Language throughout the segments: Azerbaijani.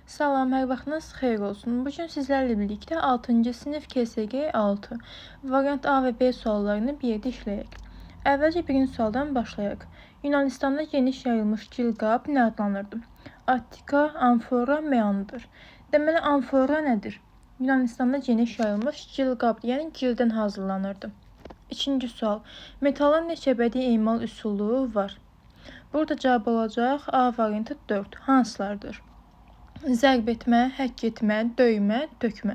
Salam, hər vaxtınız xeyir olsun. Bugün sizlərlə birlikdə 6-cı sinif KSG 6 variant A və B suallarını bir yerdə işləyək. Əvvəlcə birinci sualdan başlayaq. Yunanistanda geniş yayılmış gil qab nə adlanırdı? Attika, amfora, meandr. Deməli, amfora nədir? Yunanistanda geniş yayılmış gil qabdır, yəni gildən hazırlanırdı. İkinci sual. Metalın neçə bədii emal üsulu var? Burada cavab olacaq A variantı 4. Hansılardır? Zərb etmə, həkk etmə, döymə, tökmə.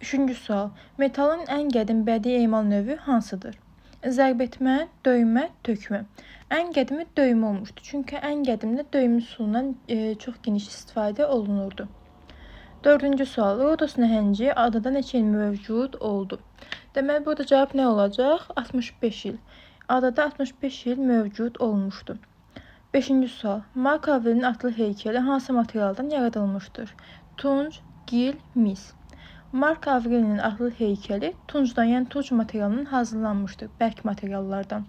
Üçüncü sual. Metalın ən qədim bədii emal növü hansıdır? Zərb etmə, döymə, tökmə. Ən qədimi döymə olmuşdu. Çünki ən qədimdə döymə üsulundan çox geniş istifadə olunurdu. Dördüncü sual. Rodos nəhəngi adada neçə il mövcud oldu? Deməli, burada cavab nə olacaq? 65 il. Adada 65 il mövcud olmuşdu. 5-ci sual. Mark Avrelin atlı heykəli hansı materialdan yaradılmışdır? Tunc, gil, mis. Mark Avrelin atlı heykəli tuncdan, yəni tunc materialının hazırlanmışdır, bərk materiallardan.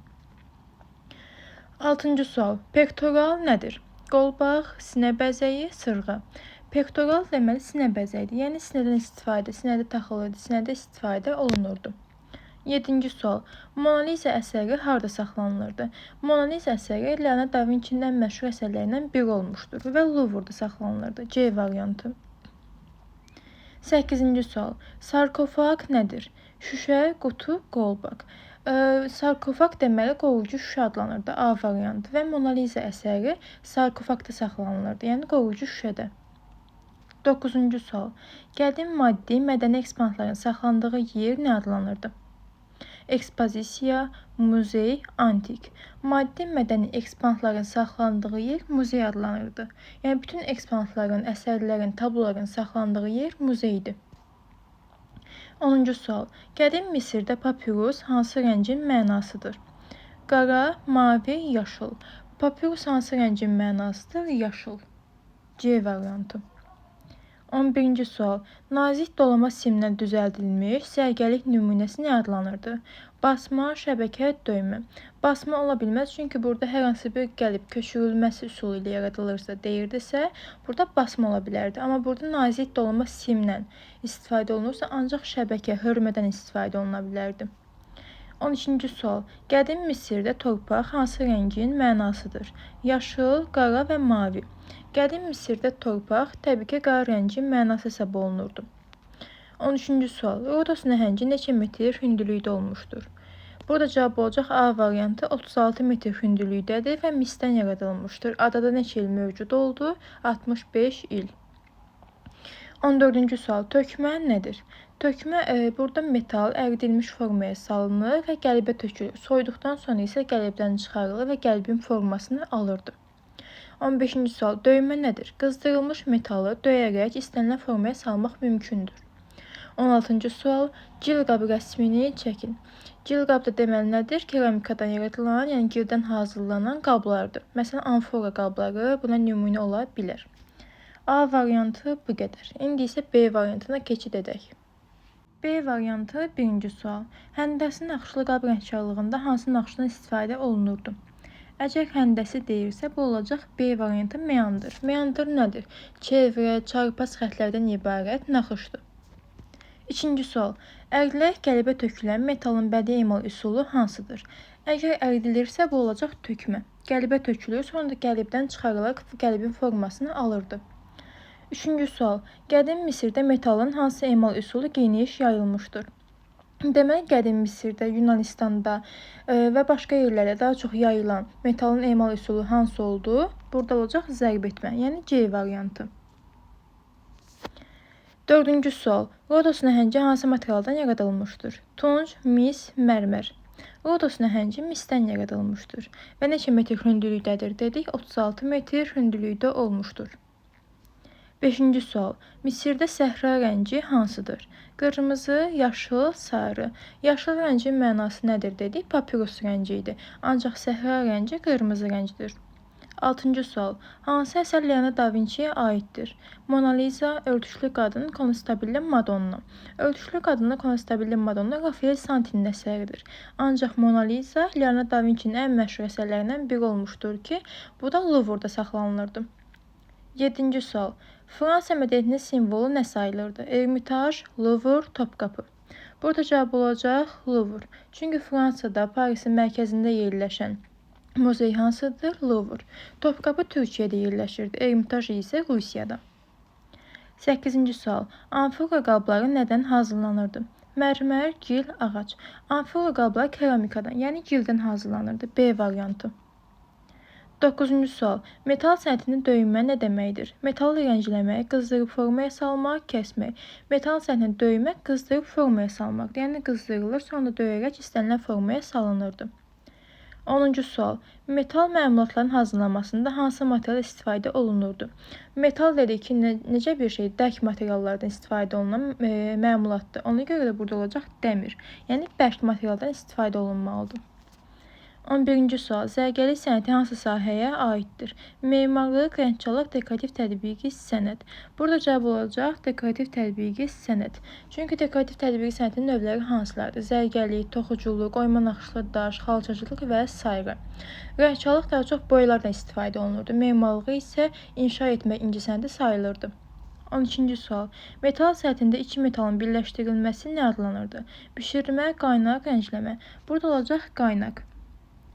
6-cı sual. Pektoral nədir? Qolbaq, sinə bəzəyi, sırğa. Pektoral deməli sinə bəzəyidir, yəni sinədən istifadə, sinədə taxılırdı, sinədə istifadə olunurdu. 7-ci sual. Mona Lisa əsəri harda saxlanılırdı? Mona Lisa əsəri Leonardo da Vinci'nin ən məşhur əsərlərindən biri olmuşdur və Louvre'da saxlanılırdı. C variantı. 8-ci sual. Sarkofaq nədir? Şüşə, qutu, qolbaq. Sarkofaq deməli qorucu şüşə adlanırdı. A variantı və Mona Lisa əsəri sarkofaqda saxlanılırdı, yəni qorucu şüşədə. 9-cu sual. Qədim maddi mədəni eksponatların saxlandığı yer nə adlanırdı? Ekspozisiya, muzey, antik. Maddi mədəni eksponatların saxlandığı yer muzey adlanırdı. Yəni bütün eksponatların, əsərlərin, tabloların saxlandığı yer muzeydir. 10-cu sual. Qədim Misirdə papirus hansı rəngin mənasıdır? Qara, mavi, yaşıl. Papirus hansı rəngin mənasıdır? Yaşıl. C variantı. 11-ci sual. Nazik dolama simdən düzəldilmiş sərgəlik nümunəsi nə adlanırdı? Basma, şəbəkə, döymə. Basma ola bilməz, çünki burada hər hansı bir gəlib köçürülməsi üsulu ilə yaradılırsa, deyirdisə, burada basma ola bilərdi. Amma burada nazik dolama simlə istifadə olunursa, ancaq şəbəkə, hörmədən istifadə oluna bilərdi. 12-ci sual. Qədim Misirdə torpaq hansı rəngin mənasıdır? Yaşıl, qara və mavi. Qədim Misirdə torpaq təbii ki, qara rəngin mənası hesab olunurdu. 13-cü sual. Rodos nəhəngi neçə metr hündürlükdə olmuşdur? Burada cavab olacaq A variantı 36 metr hündürlükdədir və misdən yaradılmışdır. Adada neçə il mövcud oldu? 65 il. 14-cü sual. Tökmə nədir? Tökmə burada metal əridilmiş formaya salınır və qəlibə tökülür. Soyuduqdan sonra isə qəlibdən çıxarılır və qəlbin formasını alırdı. 15-ci sual. Döymə nədir? Qızdırılmış metalı döyərək istənilən formaya salmaq mümkündür. 16-cı sual. Gil qabı rəsmini çəkin. Gil qab da deməli nədir? Keramikadan yaradılan, yəni gildən hazırlanan qablardır. Məsələn, amfora qabları buna nümunə ola bilər. A variantı bu qədər. İndi isə B variantına keçid edək. B variantı 1-ci sual. Həndəsi naxışlı qab rəngkarlığında hansı naxışdan istifadə olunurdu? Əgər həndəsi deyirsə, bu olacaq B variantı meandr. Meandr nədir? Çevrə, çarpaz xətlərdən ibarət naxışdır. 2-ci sual. Əridilərək qəlibə tökülən metalın bədii emal üsulu hansıdır? Əgər əridilirsə, bu olacaq tökmə. Qəlibə tökülür, sonra da qəlibdən çıxarılaraq qəlibin formasını alırdı. 3-cü sual. Qədim Misirdə metalın hansı emal üsulu geniş yayılmışdır? Deməli, qədim Misirdə, Yunanistanda və başqa yerlərdə daha çox yayılan metalın emal üsulu hansı oldu? Burada olacaq zərb etmə, yəni C variantı. 4-cü sual. Rodos nəhəngi hansı materialdan yaradılmışdır? Tunc, mis, mərmər. Rodos nəhəngi misdən yaradılmışdır və neçə metr hündürlükdədir dedik? 36 metr hündürlükdə olmuşdur. 5-ci sual. Misirdə səhra rəngi hansıdır? Qırmızı, yaşıl, sarı. Yaşıl rəngin mənası nədir dedik? Papirus rəngi idi. Ancaq səhra rəngi qırmızı rəngdir. 6-cı sual. Hansı əsər Leonardo da Vinci'yə aiddir? Mona Lisa, Örtüşlü qadın, Konstabillə Madonna. Örtüşlü qadınla Konstabillə Madonna Rafael Santi'nin əsəridir. Ancaq Mona Lisa Leonardo da Vinci'nin ən məşhur əsərlərindən biri olmuşdur ki, bu da Louvre'da saxlanılırdı. 7-ci sual. Fransa mədəniyyətinin simvolu nə sayılırdı? Ermitaj, Louvre, Topkapı. Burada cavab olacaq Louvre. Çünki Fransada, Parisin mərkəzində yerləşən muzey hansıdır? Louvre. Topkapı Türkiyədə yerləşirdi. Ermitaj isə Rusiyada. 8-ci sual. Amfora qabları nədən hazırlanırdı? Mərmər, gil, ağac. Amfora qabları keramikadan, yəni gildən hazırlanırdı. B variantı. 9-cu sual. Metal sənətində döyünmə nə deməkdir? Metalı rəngləmək, qızdırıb formaya salmaq, kəsmək. Metal sənətində döymək, qızdırıb formaya salmaq. Yəni qızdırılır, sonra da döyərək istənilən formaya salınırdı. 10-cu sual. Metal məmulatların hazırlanmasında hansı material istifadə olunurdu? Metal dedik ki, necə bir şey? Bərk materiallardan istifadə olunan məmulatdır. Ona görə də burada olacaq dəmir. Yəni bərk materialdan istifadə olunmalıdır. 11-ci sual. Zərgərlik sənəti hansı sahəyə aiddir? Memarlıq, rəngçalıq, dekorativ tədbiqi sənət. Burada cavab olacaq dekorativ tədbiqi sənət. Çünki dekorativ tədbiqi sənətin növləri hansılardır? Zərgərlik, toxuculuq, oyma naxışlı daş, xalçacılıq və s. Rəngçalıq daha çox boyalardan istifadə olunurdu. Memarlığı isə inşa etmək incəsənəti sayılırdı. 12-ci sual. Metal sənətində iki metalın birləşdirilməsi nə adlanırdı? Bişirmə, qaynaq, rəngləmə. Burada olacaq qaynaq.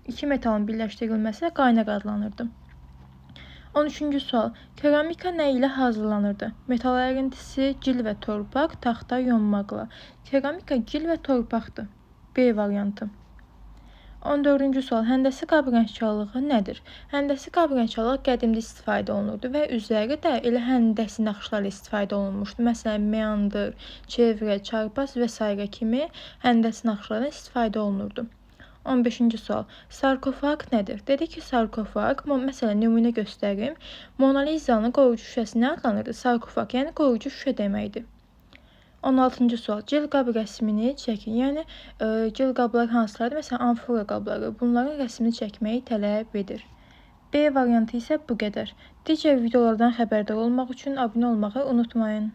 İki metalın birləşdirilməsi qaynaq adlanırdı. 13-cü sual. Keramika nə ilə hazırlanırdı? Metal ərintisi, gil və torpaq, taxta yonmaqla. Keramika gil və torpaqdır. B variantı. 14-cü sual. Həndəsi qab rəngçalığı nədir? Həndəsi qab rəngçalığı qədimdə istifadə olunurdu və üzəri də elə həndəsi naxışlarla istifadə olunmuşdu. Məsələn, meandr, çevrə, çarpaz və s. kimi həndəsi naxışlardan istifadə olunurdu. 15-ci sual. Sarkofaq nədir? Dedik ki, sarkofaq, məsələn, nümunə göstərim. Mona Lisa'nın qoruyucu şüşəsi nə adlanırdı? Sarkofaq, yəni qoruyucu şüşə deməkdir. 16-cı sual. Gil qab rəsmini çəkin. Yəni, gil qablar hansılardır? Məsələn, amfora qabları. Bunların rəsmini çəkməyi tələb edir. B variantı isə bu qədər. Digər videolardan xəbərdar olmaq üçün abunə olmağı unutmayın.